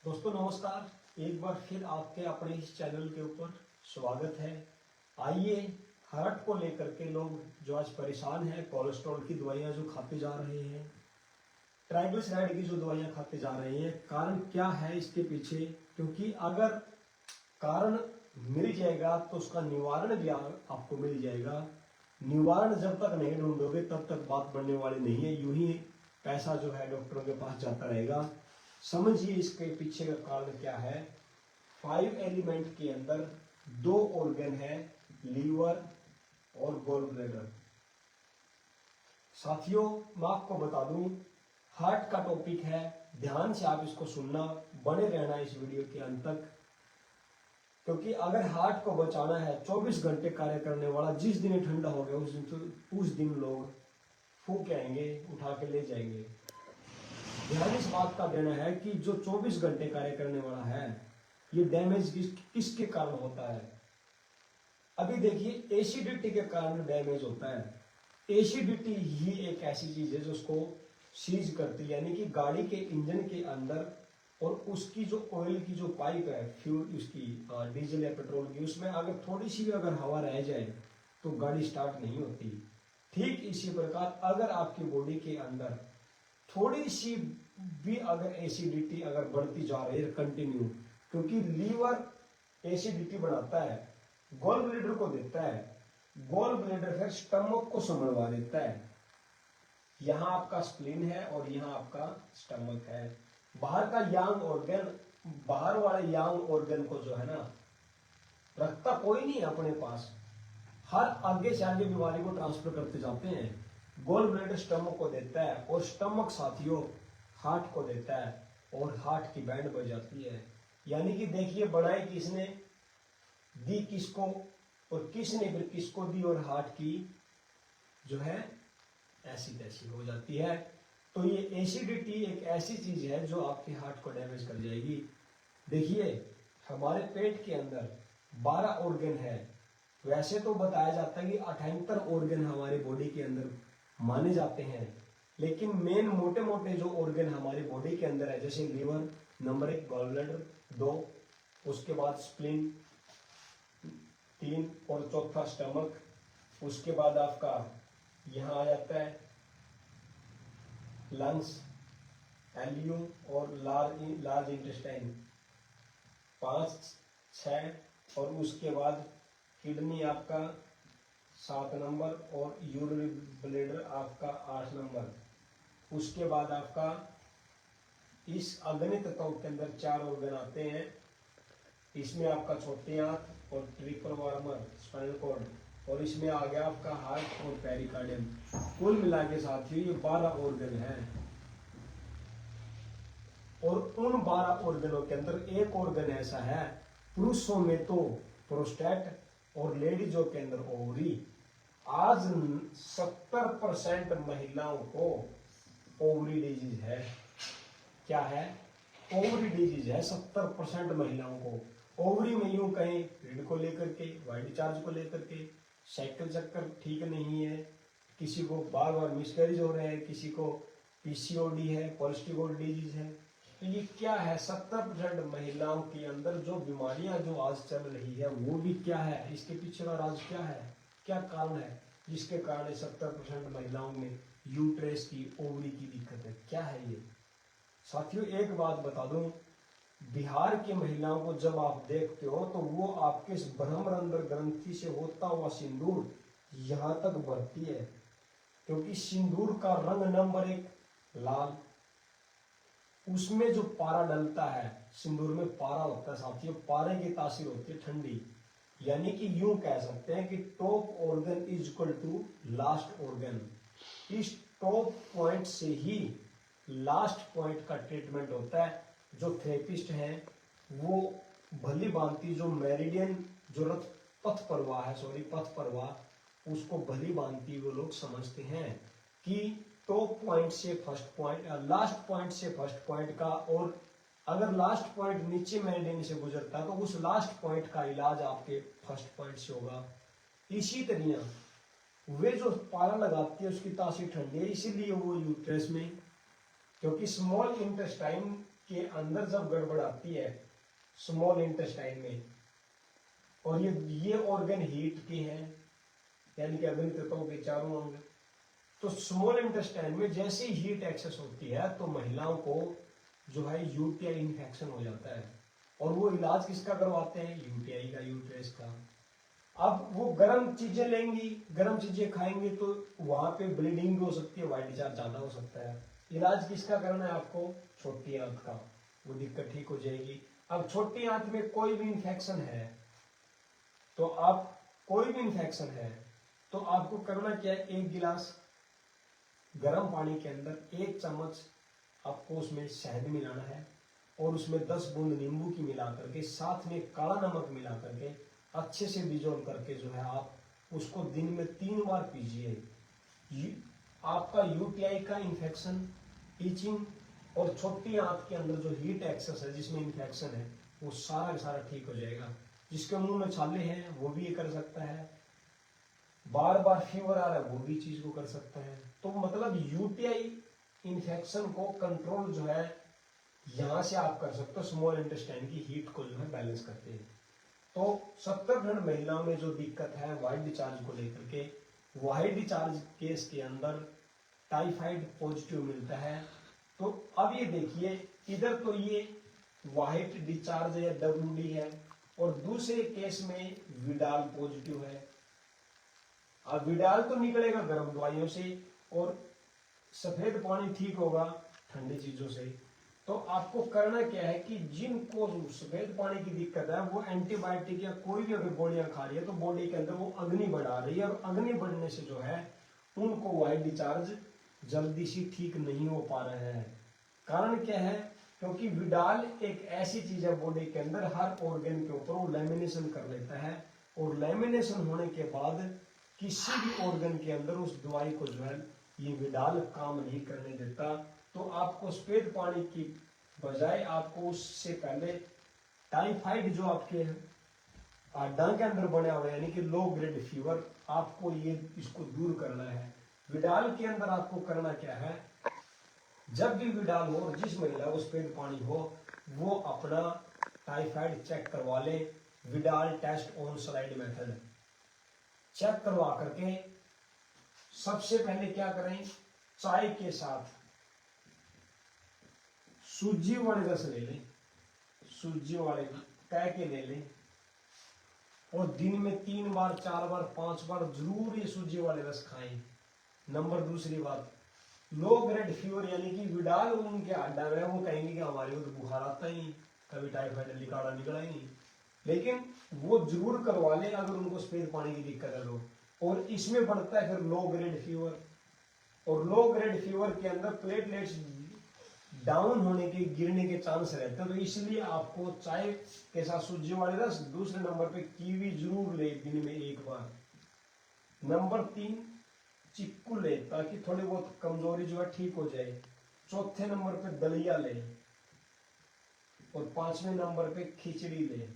दोस्तों नमस्कार। एक बार फिर आपके अपने इस चैनल के ऊपर स्वागत है। आइए, हार्ट को लेकर के लोग जो आज परेशान हैं, कोलेस्ट्रॉल की दवाइयां जो खाते जा रहे हैं, ट्राइग्लिसराइड की जो दवाइयां खाते जा रहे हैं, कारण क्या है इसके पीछे? क्योंकि अगर कारण मिल जाएगा तो उसका निवारण भी आपको मिल जाएगा। निवारण जब तक नहीं ढूंढोगे तब तक बात बनने वाली नहीं है। यूं ही पैसा जो है डॉक्टरों के पास जाता रहेगा। समझिए इसके पीछे का कारण क्या है। 5 एलिमेंट के अंदर 2 ऑर्गन है, लीवर और गॉल ब्लैडर। साथियों, मैं आपको बता दूं, हार्ट का टॉपिक है, ध्यान से आप इसको सुनना, बने रहना इस वीडियो के अंत तक। क्योंकि अगर हार्ट को बचाना है, 24 घंटे कार्य करने वाला, जिस दिन ठंडा हो गया उस दिन लोग फूक आएंगे, उठा के ले जाएंगे। ध्यान इस बात का देना है कि जो 24 घंटे कार्य करने वाला है, ये डैमेज किसके कारण होता है? अभी देखिए, एसिडिटी के कारण डैमेज होता है। एसिडिटी ही एक ऐसी चीज है जो उसको सीज करती है, यानी कि गाड़ी के इंजन के अंदर और उसकी जो ऑयल की जो पाइप है, फ्यूल उसकी डीजल या पेट्रोल की, उसमें अगर थोड़ी सी भी अगर हवा रह जाए तो गाड़ी स्टार्ट नहीं होती। ठीक इसी प्रकार अगर आपकी बॉडी के अंदर थोड़ी सी भी अगर एसिडिटी अगर बढ़ती जा रही है कंटिन्यू, क्योंकि लीवर एसिडिटी बनाता है, गॉल ब्लैडर को देता है, गॉल ब्लैडर फिर स्टमक को संभलवा देता है। यहां आपका स्प्लीन है और यहां आपका स्टमक है। बाहर का यांग ऑर्गन, बाहर वाले यांग ऑर्गन को जो है ना, रखता कोई नहीं अपने पास, हर आगे से आगे बीमारी को ट्रांसफर करते जाते हैं। गॉल ब्लैडर स्टमक को देता है और स्टमक साथियों हार्ट को देता है और हार्ट की बैंड बज जाती है। यानी कि देखिए, बढ़ाई किसने दी किसको और किसने फिर किसको दी, और हार्ट की जो है ऐसी तैसी हो जाती है। तो ये एसिडिटी एक ऐसी चीज है जो आपके हार्ट को डैमेज कर जाएगी। देखिए, हमारे पेट के अंदर 12 ऑर्गन है। वैसे तो बताया जाता है कि 78 ऑर्गन हमारे बॉडी के अंदर माने जाते हैं, लेकिन मेन मोटे मोटे जो ऑर्गन हमारी बॉडी के अंदर है, जैसे लीवर नंबर 1, गॉल ब्लैडर 2, उसके बाद स्प्लीन 3 और चौथा स्टमक, उसके बाद आपका यहां आ जाता है लंग्स, एल्यूम और लार्ज इंटेस्टाइन 5 6, और उसके बाद किडनी आपका 7 नंबर और यूरिनरी ब्लैडर आपका 8 नंबर। उसके बाद आपका इस अग्नि तत्व के अंदर 4 ऑर्गन आते हैं। इसमें आपका छोटी आंत और ट्रिपल वार्मर स्पाइनल कॉर्ड, और इसमें आ गया आपका हार्ट और पेरिकार्डियम। कुल मिला के साथियों ये 12 ऑर्गन हैं। और उन 12 ऑर्गनों के अंदर एक ऑर्गन ऐसा है, पुरुषों में तो प्रोस्टेट और लेडीजों के अंदर ओवरी। आज 70% महिलाओं को ओवरी डिजीज है। क्या है? ओवरी डिजीज है 70% महिलाओं को। ओवरी में यूं कहें, पीरियड को लेकर के, वाइट चार्ज को लेकर के, साइकिल चक्कर ठीक नहीं है, किसी को बार बार मिसकैरेज हो रहे हैं, किसी को पीसीओडी है, पॉलिस्टिक डिजीज है। तो ये क्या है? 70% महिलाओं के अंदर जो बीमारियां जो आज चल रही है वो भी क्या है? इसके पीछे का राज क्या है? क्या कारण है जिसके कारण 70% महिलाओं में यूट्रेस की, ओवरी की दिक्कत है? क्या है ये? साथियों, एक बात बता दूं, बिहार की महिलाओं को जब आप देखते हो तो वो आपके इस ब्रह्मरंध्र ग्रंथि से होता हुआ सिंदूर यहां तक भरती है, क्योंकि सिंदूर का रंग नंबर 1 लाल, उसमें जो पारा डलता है, सिंदूर में पारा होता है साथियों, पारे की तासीर होती है ठंडी। यानी कि यूं कह सकते हैं कि top organ is equal to last organ. इस टॉप पॉइंट से ही लास्ट पॉइंट का ट्रीटमेंट होता है। जो थेरेपिस्ट हैं वो भली भांति जो मेरिडियन, जो रथ पथ प्रवाह है, सॉरी पथ प्रवाह, उसको भली भांति वो लोग समझते हैं कि टॉप पॉइंट से फर्स्ट पॉइंट, लास्ट पॉइंट से फर्स्ट पॉइंट का, और अगर लास्ट पॉइंट नीचे मेरिडियन से गुजरता है तो उस लास्ट पॉइंट का इलाज आपके फर्स्ट पॉइंट से होगा। इसी तरह वे जो पारा लगाती है उसकी तासीर ठंडी है, इसीलिए वो यूट्रस में, क्योंकि स्मॉल इंटेस्टाइन के अंदर जब गड़बड़ आती है स्मॉल इंटेस्टाइन में, और ये ऑर्गन हीट के हैं, यानी कि अग्नि तत्वों के चारों अंग, तो स्मॉल इंटेस्टाइन में जैसे ही हीट एक्सेस होती है तो महिलाओं को जो है यूटीआई इन्फेक्शन हो जाता है। और वो इलाज किसका करवाते हैं? यूटीआई का, यूट्रस का। अब वो गर्म चीजें लेंगी, गर्म चीजें खाएंगे तो वहां पे ब्लीडिंग भी हो सकती है, वाइट डिस्चार्ज ज्यादा हो सकता है। इलाज किसका करना है आपको? छोटी आंत का, वो दिक्कत ठीक हो जाएगी। अब छोटी आंत में कोई भी इंफेक्शन है तो आपको करना क्या है? 1 गिलास गर्म पानी के अंदर 1 चम्मच आपको उसमें शहद मिलाना है, और उसमें 10 बूंद नींबू की मिला करके, साथ में काला नमक मिला करके अच्छे से डिजोल्व करके जो है आप उसको दिन में 3 बार पीजिए। आपका यूटीआई का इन्फेक्शन, ईचिंग और छोटी आंत के अंदर जो हीट एक्सेस है जिसमें इन्फेक्शन है वो सारा का सारा ठीक हो जाएगा। जिसके मुंह में छाले हैं वो भी ये कर सकता है, बार बार फीवर आ रहा है वो भी चीज को कर सकता है। तो मतलब यूटीआई इन्फेक्शन को कंट्रोल जो है यहां से आप कर सकते हो, स्मॉल इंटेस्टाइन की हीट को जो है बैलेंस करते हैं। तो 70% महिलाओं में जो दिक्कत है व्हाइट डिस्चार्ज को लेकर के, व्हाइट डिस्चार्ज केस के अंदर टाइफाइड पॉजिटिव मिलता है। तो अब ये देखिए, इधर तो ये व्हाइट डिस्चार्ज या WD है, और दूसरे केस में विडाल पॉजिटिव है। अब विडाल तो निकलेगा गर्म दवाइयों से, और सफेद पानी ठीक होगा ठंडी चीजों से। तो आपको करना क्या है कि जिनको सफेद पानी की दिक्कत है वो एंटीबायोटिक या कोई भी अगर गोलियां खा रही है तो बॉडी के अंदर वो अग्नि बढ़ा रही है, और अग्नि बढ़ने से जो है उनको व्हाइट डिस्चार्ज जल्दी से ठीक नहीं हो पा रहे हैं। कारण क्या है? क्योंकि विडाल एक ऐसी चीज है बॉडी के अंदर, हर ऑर्गन के ऊपर वो लेमिनेशन कर लेता है, और लेमिनेशन होने के बाद किसी भी ऑर्गन के अंदर उस दवाई को जो है ये विडाल काम नहीं करने देता। तो आपको सफेद पानी की बजाय आपको उससे पहले टाइफाइड जो आपके डंग के अंदर बने हुए यानी कि लो ग्रेड फीवर, आपको ये इसको दूर करना है। विडाल के अंदर आपको करना क्या है? जब भी विडाल हो और जिस महिला को सफेद पानी हो वो अपना टाइफाइड चेक करवा ले। Widal test on slide method check करवा करके सबसे पहले क्या करें? चाय के साथ सूजी वाले रस ले लें, सूजी वाले कह के ले लें, और दिन में 3 बार 4 बार 5 बार जरूर ये सूजी वाले रस खाएं। नंबर दूसरी बात, लो ग्रेड फीवर यानी कि विडाल उनके अड्डा में वो कहेंगे कि हमारे को तो बुखार आता ही, कभी टाइफाइड लिकाड़ा निकला ही नहीं, लेकिन वो जरूर करवा लें अगर उनको सफेद पानी की दिक्कत है तो। और इसमें बढ़ता है फिर लो ग्रेड फीवर, और लो ग्रेड फीवर के अंदर प्लेटलेट्स डाउन होने के, गिरने के चांस रहते हैं। तो इसलिए आपको चाय के साथ सूजी वाले रस, दूसरे नंबर पे कीवी जरूर ले दिन में 1 बार। नंबर 3 चिक्कू ले ताकि थोड़ी बहुत कमजोरी जो है ठीक हो जाए। चौथे नंबर पे दलिया ले, और 5वें नंबर पे खिचड़ी ले।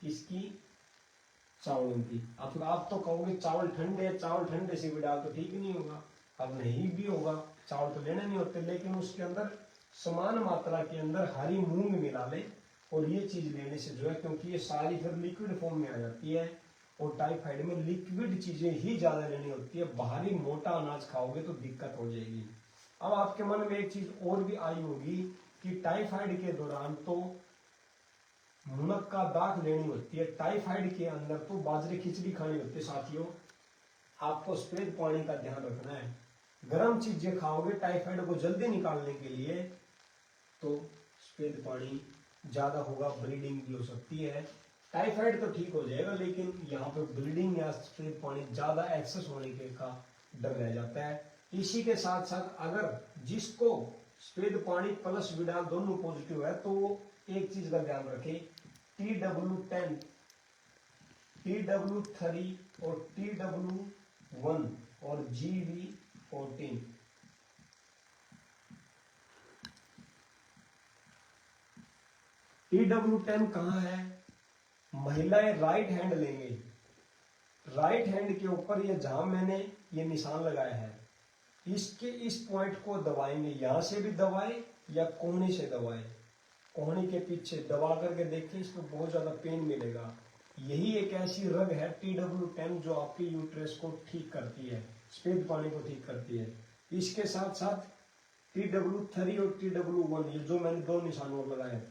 किसकी? चावल की। अब आप तो कहोगे चावल ठंडे से विडाल तो ठीक नहीं होगा। अब नहीं भी होगा, चावल तो लेने नहीं होते, लेकिन उसके अंदर समान मात्रा के अंदर हरी मूंग मिला ले, और ये चीज लेने से जो है, क्योंकि ये सारी फिर लिक्विड फॉर्म में आ जाती है, और टाइफाइड में लिक्विड चीजें ही ज्यादा लेनी होती है। बाहरी मोटा अनाज खाओगे तो दिक्कत हो जाएगी। अब आपके मन में एक चीज और भी आई होगी कि टाइफाइड के दौरान तो मुनक्का का दाग लेनी होती है, टाइफाइड के अंदर तो बाजरे खिचड़ी खानी होती है। साथियों, आपको सफेद पानी का ध्यान रखना है। गर्म चीजें खाओगे टाइफाइड को जल्दी निकालने के लिए तो सफेद पानी ज्यादा होगा, ब्लीडिंग भी हो सकती है। टाइफाइड तो ठीक हो जाएगा, लेकिन यहाँ पे ब्लीडिंग या सफेद पानी ज्यादा एक्सेस होने के का डर रह जाता है। इसी के साथ साथ अगर जिसको सफेद पानी प्लस विडाल दोनों पॉजिटिव है तो एक चीज का ध्यान रखें, TW10, TW3 और TW1 और GB14। TW10 कहाँ है? महिलाएं राइट हैंड लेंगे, राइट हैंड के ऊपर ये जहां मैंने ये निशान लगाया है इसके इस पॉइंट को दबाएंगे, यहां से भी दबाएं या कोने से दबाएं। कोहनी के पीछे दबा करके देखिए, इसमें बहुत ज्यादा पेन मिलेगा। यही एक ऐसी रग है TW10 जो आपके यूट्रस को ठीक करती है, सफेद पानी को ठीक करती है। इसके साथ साथ TW3 और TW1, ये जो मैंने दो निशान और लगाए।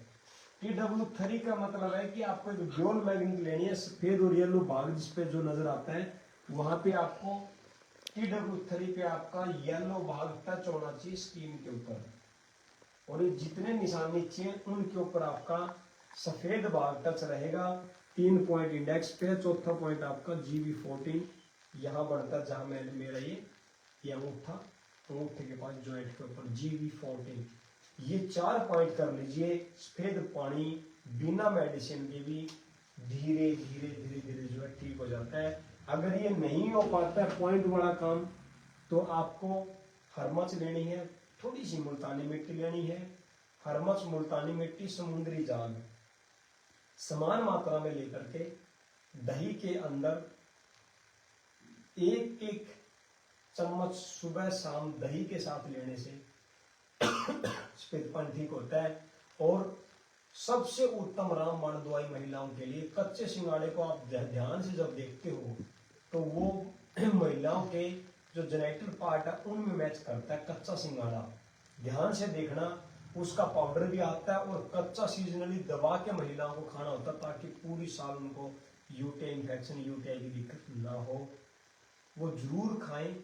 TW3 का मतलब है कि आपको एक ड्यूल मैग्नेट लेनी है, सफेद और येलो भाग जिसपे जो नजर आता है वहां पे आपको TW3 पे आपका येलो भाग टच होना चाहिए स्क्रीन के ऊपर, और ये जितने निशान नीचे हैं उनके ऊपर आपका सफेद भाग टच रहेगा। 3 पॉइंट इंडेक्स पे, चौथा पॉइंट आपका GB14 यहाँ बढ़ता है, जहां मैंने मेरा ये अंगूठा, अंगूठे के पास जॉइंट के ऊपर GB14, ये 4 पॉइंट कर लीजिए। सफेद पानी बिना मेडिसिन के भी धीरे धीरे धीरे धीरे जो है ठीक हो जाता है। अगर ये नहीं हो पाता है पॉइंट वाला काम, तो आपको हरमच लेनी है, थोड़ी सी मुल्तानी मिट्टी लेनी है। हरमच, मुल्तानी मिट्टी, समुद्री जाग समान मात्रा में लेकर के दही के अंदर एक एक चम्मच सुबह शाम दही के साथ लेने से सफेदपन ठीक होता है। और सबसे उत्तम रामबाण दवाई महिलाओं के लिए, कच्चे सिंगाड़े को आप ध्यान से जब देखते हो तो वो महिलाओं के जो जेनेटल पार्ट है उनमें मैच करता है कच्चा सिंगाड़ा। ध्यान से देखना, उसका पाउडर भी आता है, और कच्चा सीजनली दबा के महिलाओं को खाना होता है ताकि पूरी साल उनको यूटीआई इन्फेक्शन, यूटीआई की दिक्कत ना हो। वो जरूर खाएं।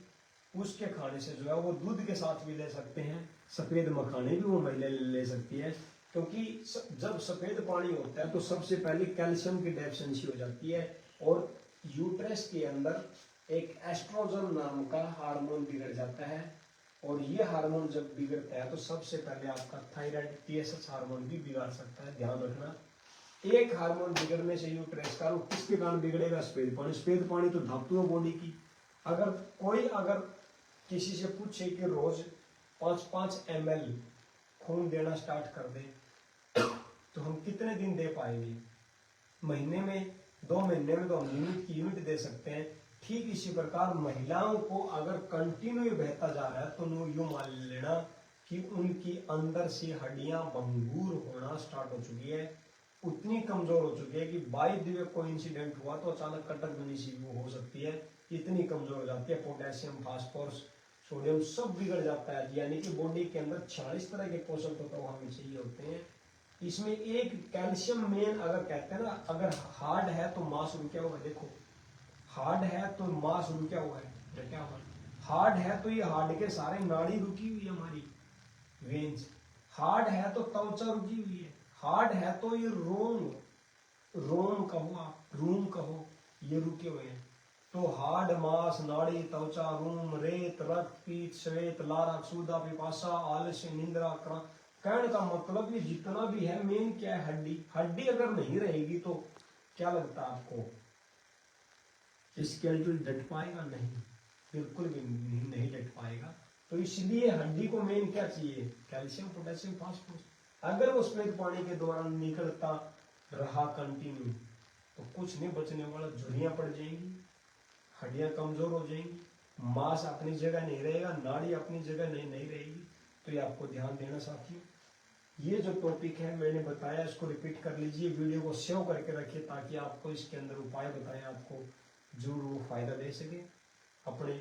उसके खाने से जो है वो दूध के साथ भी ले सकते हैं, सफेद मखाने भी वो महिला ले सकती है, क्योंकि जब सफेद पानी होता है तो सबसे पहले कैल्शियम की डेफिशिएंसी हो जाती है, और यूट्रस के अंदर एक एस्ट्रोजन नाम का हार्मोन बिगड़ जाता है। और ये हार्मोन जब बिगड़ता है तो सबसे पहले आपका थायराइड, TSH हार्मोन भी बिगाड़ सकता है, ध्यान रखना। एक हार्मोन बिगड़ने से यूट्रस का, किसके कारण बिगड़ेगा? सफेद पानी। सफेद पानी तो धातु है बॉडी की। अगर किसी से पूछे कि रोज 5-5 ml खून देना स्टार्ट कर दे तो हम कितने दिन दे पाएंगे? महीने में, 2 महीने में तो हम यूनिट दे सकते हैं। ठीक इसी प्रकार महिलाओं को अगर कंटिन्यू बहता जा रहा है तो यूं मान लेना कि उनकी अंदर से हड्डियां भंगूर होना स्टार्ट हो चुकी है, उतनी कमजोर हो चुकी है कि बाय द वे कोई इंसिडेंट हुआ तो अचानक कटक बनी सी वो हो सकती है, इतनी कमजोर हो जाती है। पोटेशियम, फास्फोरस, सोडियम सब बिगड़ जाता है। यानी कि बॉडी के अंदर 46 तरह के पोषक तत्व हमें चाहिए होते हैं। इसमें एक कैल्शियम मेन, अगर कहते हैं ना, अगर हार्ड है तो मांस रुका हुआ है। देखो, हार्ड है तो मांस रुका हुआ है, क्या हुआ? हार्ड है तो ये हार्ड के सारे नाड़ी रुकी हुई है, हमारी वेन्स। हार्ड है तो त्वचा रुकी हुई है। हार्ड है तो ये रोम कहो, आप रूम कहो, ये रुके हुए हैं। तो हार्ड, मांस, नाड़ी, त्वचा, रूम, रेत, रक्त, पीत, श्वेत, लारा, क्षुधा, पिपासा, आलस्य, निंद्रा, कहने का मतलब ये जितना भी है मेन क्या है? हड्डी। हड्डी अगर नहीं रहेगी तो क्या लगता है आपको स्केलेटन डट पाएगा? नहीं, बिल्कुल भी नहीं डट पाएगा। तो इसलिए हड्डी को मेन क्या चाहिए? Calcium, potassium, phosphorus. अगर वो सफेद पानी के दौरान निकलता रहा कंटिन्यू तो कुछ नहीं बचने वाला, झुर्रियां पड़ जाएंगी, हड्डियां कमजोर हो जाएंगी, मांस अपनी जगह नहीं रहेगा, नाड़ी अपनी जगह नहीं रहेगी। तो ये आपको ध्यान देना साथियों। ये जो टॉपिक है मैंने बताया, इसको रिपीट कर लीजिए, वीडियो को सेव करके रखिए ताकि आपको इसके अंदर उपाय बताएं, आपको जरूर वो फायदा दे सके अपने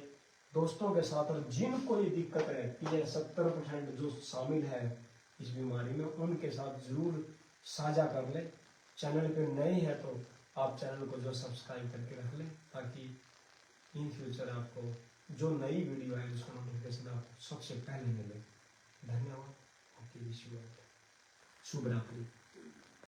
दोस्तों के साथ। और जिनको ये दिक्कत रहती है, 70% जो शामिल है इस बीमारी में, उनके साथ जरूर साझा कर ले। चैनल पे नए हैं तो आप चैनल को जो सब्सक्राइब करके रख लें ताकि इन फ्यूचर आपको जो नई वीडियो है उसका नोटिफिकेशन आपको सबसे पहले मिले। धन्यवाद। शुभ रात्रि।